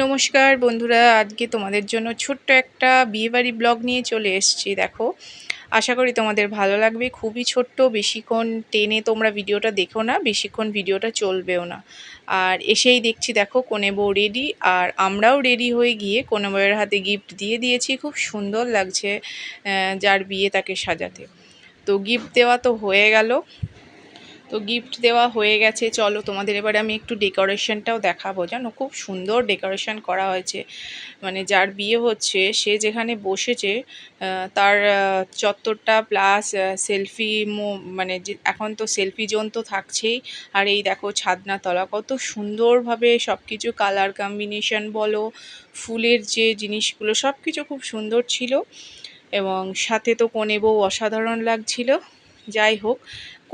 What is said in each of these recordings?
নমস্কার বন্ধুরা, আজকে তোমাদের জন্য ছোট্ট একটা বিয়েবাড়ি ব্লগ নিয়ে চলে এসেছি। দেখো, আশা করি তোমাদের ভালো লাগবে। খুবই ছোট্ট, বেশিক্ষণ টেনে তোমরা ভিডিওটা দেখো না, বেশিক্ষণ ভিডিওটা চলবেও না। আর এসেই দেখছি দেখো কনে বউ রেডি, আর আমরাও রেডি হয়ে গিয়ে কনে বউয়ের হাতে গিফট দিয়ে দিয়েছি। খুব সুন্দর লাগছে যার বিয়ে তাকে সাজাতে। তো গিফট দেওয়া তো হয়ে গেল, তো গিফট দেওয়া হয়ে গেছে। চলো তোমাদের এবারে আমি একটু ডেকোরেশনটাও দেখাবো। জানো, খুব সুন্দর ডেকোরেশন করা হয়েছে। মানে যার বিয়ে হচ্ছে সে যেখানে বসেছে তার চত্বরটা প্লাস সেলফি মানে যে এখন তো সেলফি জোন তো থাকছেই। আর এই দেখো ছাদনাতলা কত সুন্দরভাবে সব কিছু কালার কম্বিনেশন বলো, ফুলের যে জিনিসগুলো সব কিছু খুব সুন্দর ছিল। এবং সাথে তো কনে বউ অসাধারণ লাগছিল। যাই হোক,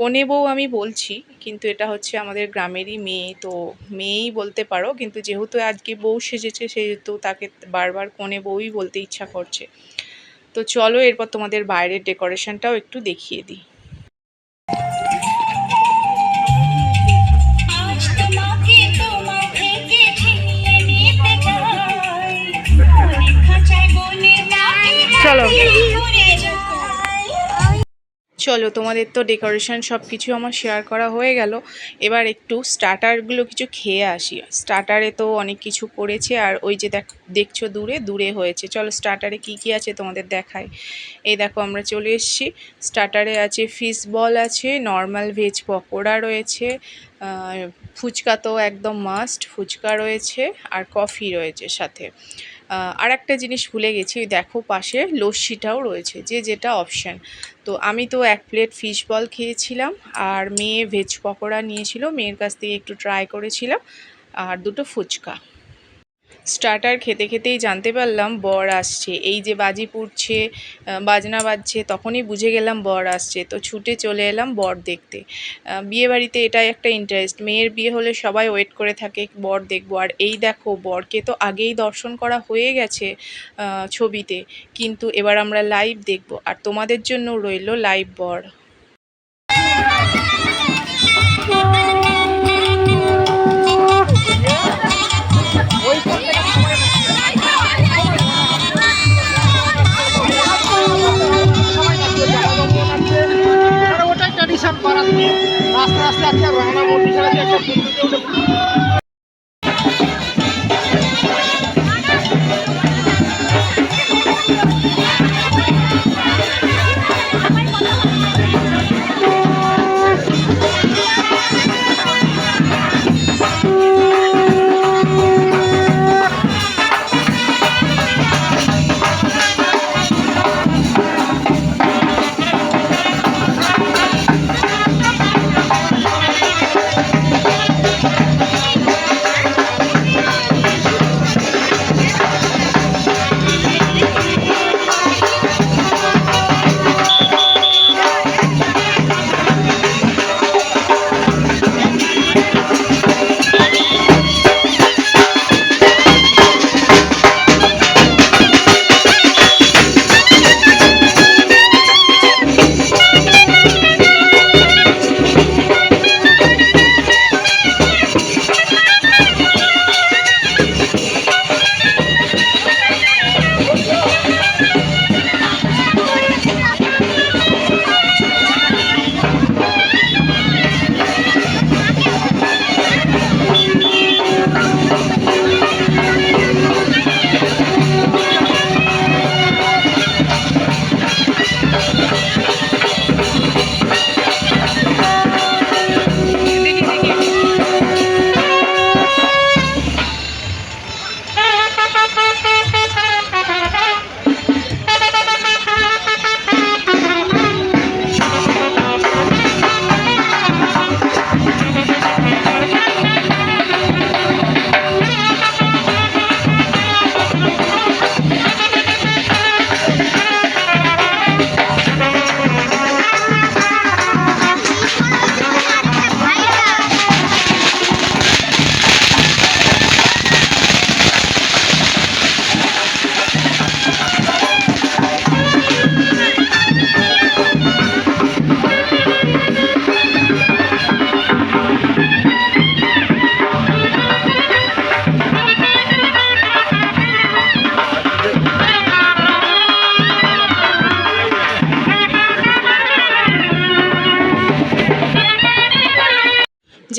কনে বউ আমি বলছি, কিন্তু এটা হচ্ছে আমাদের গ্রামেরই মেয়ে, তো মেয়েই বলতে পারো। কিন্তু যেহেতু আজকে বউ সেজেছে সেহেতু তাকে বারবার কনে বউই বলতে ইচ্ছা করছে। তো চলো এরপর তোমাদের বাইরের ডেকোরেশনটাও একটু দেখিয়ে দিই। চলো চলো তোমাদের তো ডেকোরেশন সব কিছু আমার শেয়ার করা হয়ে গেল। এবার একটু স্টার্টারগুলো কিছু খেয়ে আসি। স্টার্টারে তো অনেক কিছু করেছে, আর ওই যে দেখছো দূরে দূরে হয়েছে। চলো স্টার্টারে কি কি আছে তোমাদের দেখাই। এই দেখো আমরা চলে এসেছি। স্টার্টারে আছে ফিশ বল, আছে নর্মাল ভেজ পকোড়া রয়েছে, ফুচকা তো একদম মাস্ট, ফুচকা রয়েছে, আর কফি রয়েছে সাথে। আর একটা জিনিস ভুলে গেছি, দেখো পাশে লস্যিটাও রয়েছে, যে যেটা অপশান। তো আমি তো 1 প্লেট ফিশ বল খেয়েছিলাম, আর মেয়ে ভেজ পকোড়া নিয়েছিল, মেয়ের কাছ থেকে একটু ট্রাই করেছিলাম, আর 2টো ফুচকা। স্টার্টার খেতে খেতেই জানতে পারলাম বর আসছে। এই যে বাজি পুড়ছে, বাজনা বাজছে, তখনই বুঝে গেলাম বর আসছে। তো ছুটে চলে এলাম বর দেখতে। বিয়েবাড়িতে এটাই একটা ইন্টারেস্ট, মেয়ের বিয়ে হলে সবাই ওয়েট করে থাকে বর দেখবো। আর এই দেখো, বরকে তো আগেই দর্শন করা হয়ে গেছে ছবিতে, কিন্তু এবার আমরা লাইভ দেখব, আর তোমাদের জন্য রইল লাইভ বর। আস্তে আস্তে আজকে রানা মন্দির ছাড়া একটা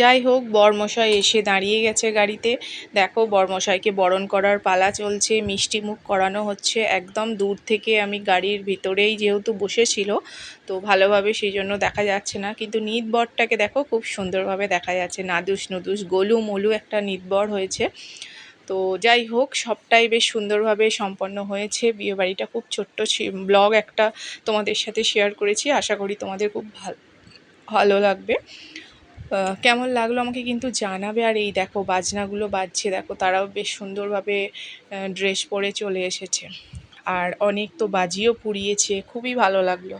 যাই হোক, বরমশাই এসে দাঁড়িয়ে গেছে গাড়িতে। দেখো, বরমশাইকে বরণ করার পালা চলছে, মিষ্টি মুখ করানো হচ্ছে। একদম দূর থেকে, আমি গাড়ির ভিতরেই যেহেতু বসেছিল তো ভালোভাবে সেই জন্য দেখা যাচ্ছে না, কিন্তু নিত বরটাকে দেখো খুব সুন্দরভাবে দেখা যাচ্ছে। নাদুস নুদুস গোলু মোলু একটা নিত বর হয়েছে। তো যাই হোক, সবটাই বেশ সুন্দরভাবে সম্পন্ন হয়েছে। বিয়েবাড়িটা খুব ছোট্ট ব্লগ একটা তোমাদের সাথে শেয়ার করেছি, আশা করি তোমাদের খুব ভালো লাগবে। কেমন লাগলো আমাকে কিন্তু জানাবে। আর এই দেখো, বাজনাগুলো বাজছে, দেখো তারাও বেশ সুন্দরভাবে ড্রেস পরে চলে এসেছে। আর অনেক তো বাজিও পুড়িয়েছে, খুবই ভালো লাগলো।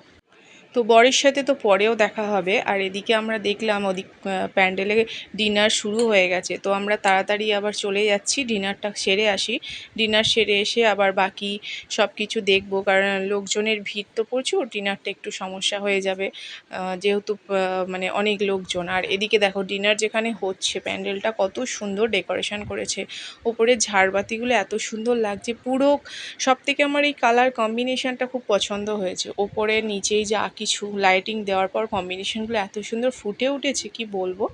তো বরের সাথে তো পরেও দেখা হবে। আর এদিকে আমরা দেখলাম ওদিক প্যান্ডেলে ডিনার শুরু হয়ে গেছে, তো আমরা তাড়াতাড়ি আবার চলে যাচ্ছি, ডিনারটা সেরে আসি। ডিনার সেরে এসে আবার বাকি সব কিছু দেখবো, কারণ লোকজনের ভিড় তো প্রচুর, ডিনারটা একটু সমস্যা হয়ে যাবে যেহেতু মানে অনেক লোকজন। আর এদিকে দেখো, ডিনার যেখানে হচ্ছে প্যান্ডেলটা কত সুন্দর ডেকোরেশন করেছে, ওপরে ঝাড়বাতিগুলো এত সুন্দর লাগছে পুরো। সব থেকে আমার এই কালার কম্বিনেশনটা খুব পছন্দ হয়েছে, ওপরে নিচেই যা কিছু লাইটিং দেওয়ার পর কম্বিনেশনগুলো এত সুন্দর ফুটে উঠেছে কি বলবো।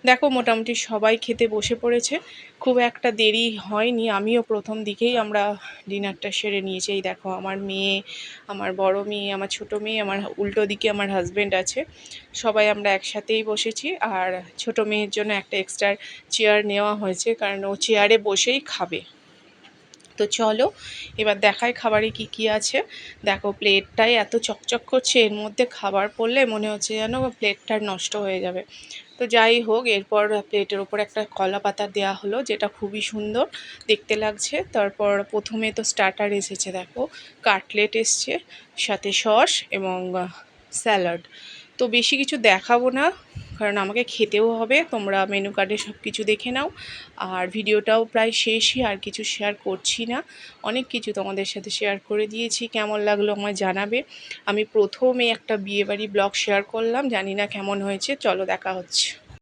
দেখো, মোটামুটি সবাই খেতে বসে পড়েছে, খুব একটা দেরি হয়নি। আমিও প্রথম দিকেই আমরা ডিনারটা সেরে নিয়েছি। এই দেখো, আমার মেয়ে, আমার বড় মেয়ে, আমার ছোট মেয়ে, আমার উল্টো দিকে আমার হাজব্যান্ড আছে, সবাই আমরা একসাথেই বসেছি। আর ছোট মেয়ের জন্য একটা এক্সট্রা চেয়ার নেওয়া হয়েছে, কারণ ও চেয়ারে বসেই খাবে। তো চলো এবার দেখাই খাবারে কি কি আছে। দেখো, প্লেটটাই এত চকচক করছে, এর মধ্যে খাবার পড়লে মনে হচ্ছে যেন প্লেটটা নষ্ট হয়ে যাবে। তো যাই হোক, এরপর প্লেটের ওপর একটা কলা পাতা দেওয়া হলো, যেটা খুবই সুন্দর দেখতে লাগছে। তারপর প্রথমে তো স্টার্টার এসেছে, দেখো কাটলেট এসছে, সাথে সস এবং স্যালাড। তো বেশি কিছু দেখাবো না, কারণ আমাকে খেতেও হবে। তোমরা মেনু কার্ডে সব কিছু দেখে নাও। আর ভিডিওটাও প্রায় শেষই, আর কিছু শেয়ার করছি না, অনেক কিছু তোমাদের সাথে শেয়ার করে দিয়েছি। কেমন লাগলো আমায় জানাবে। আমি প্রথমে একটা বিয়েবাড়ি ব্লগ শেয়ার করলাম, জানি না কেমন হয়েছে। চলো দেখা হচ্ছে।